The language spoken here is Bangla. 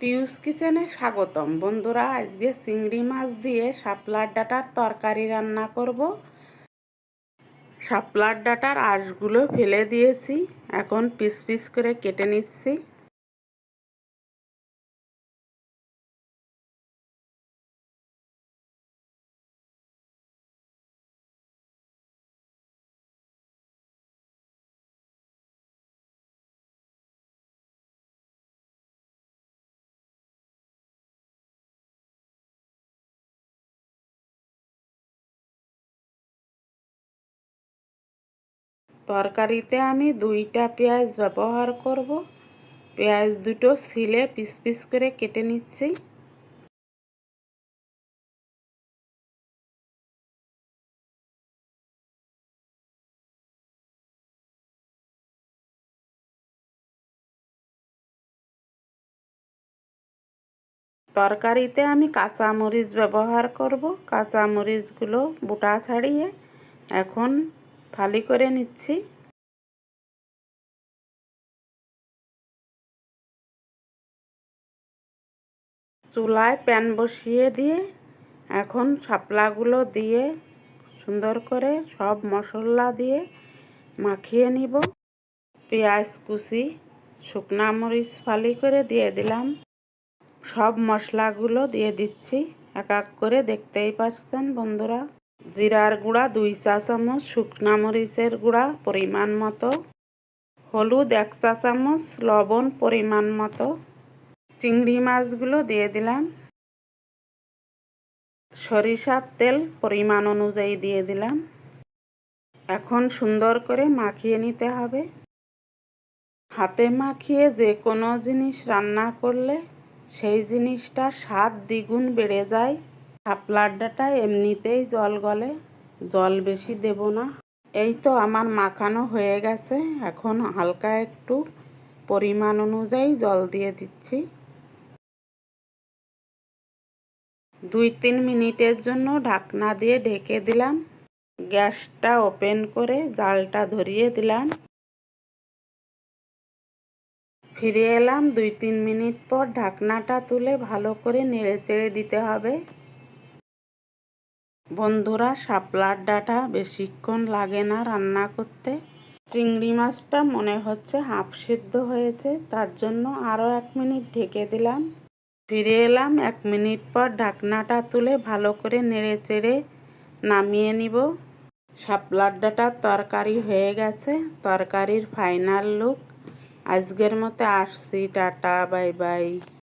পিউস কিচেনে স্বাগতম বন্ধুরা। আজকে চিংড়ি মাছ দিয়ে শাপলার ডাঁটার তরকারি রান্না করব। শাপলার ডাঁটার আঁশগুলো ফেলে দিয়েছি, এখন পিস পিস করে কেটে নিচ্ছি। তরকারিতে আমি 2টা পেঁয়াজ ব্যবহার করব। পেঁয়াজ দুটো ছিলে পিস পিস করে কেটে নিচ্ছি। তরকারিতে আমি কাঁচামরিচ ব্যবহার করব। কাঁচামরিচগুলো বোটা ছাড়িয়ে এখন ফালি করে নিচ্ছি। চুলায় প্যান বসিয়ে দিয়ে এখন শাপলাগুলো দিয়ে সুন্দর করে সব মশলা দিয়ে মাখিয়ে নিব। পেঁয়াজ কুচি, শুকনা মরিচ ফালি করে দিয়ে দিলাম। সব মশলাগুলো দিয়ে দিচ্ছি এক এক করে, দেখতেই পাচ্ছেন বন্ধুরা। জিরার গুঁড়া 2 চা চামচ, শুকনা মরিচের গুঁড়া পরিমাণ মতো, হলুদ 1 চা চামচ, লবণ পরিমাণ মতো। চিংড়ি মাছগুলো দিয়ে দিলাম। সরিষার তেল পরিমাণ অনুযায়ী দিয়ে দিলাম। এখন সুন্দর করে মাখিয়ে নিতে হবে। হাতে মাখিয়ে যে কোনো জিনিস রান্না করলে সেই জিনিসটার স্বাদ দ্বিগুণ বেড়ে যায়। শাপলার ডাঁটা এমনিতেই জল গলে, জল বেশি দেব না। এই তো আমার মাখানো হয়ে গেছে। এখন হালকা একটু পরিমাণ অনুযায়ী জল দিয়ে দিচ্ছি। 2-3 মিনিটের জন্য ঢাকনা দিয়ে ঢেকে দিলাম। গ্যাসটা ওপেন করে জালটা ধরিয়ে দিলাম। ফিরে এলাম 2-3 মিনিট পর। ঢাকনাটা তুলে ভালো করে নেড়েচেড়ে দিতে হবে। বন্ধুরা, শাপলার ডাঁটা বেশিক্ষণ লাগে না রান্না করতে। চিংড়ি মাছটা মনে হচ্ছে হাফ সিদ্ধ হয়েছে, তার জন্য আরও 1 মিনিট ঢেকে দিলাম। ফিরে এলাম 1 মিনিট পর। ঢাকনাটা তুলে ভালো করে নেড়েচেড়ে নামিয়ে নিব। শাপলার ডাঁটার তরকারি হয়ে গেছে। তরকারির ফাইনাল লুক। আজকের মতো আসছি, টাটা, বাই বাই।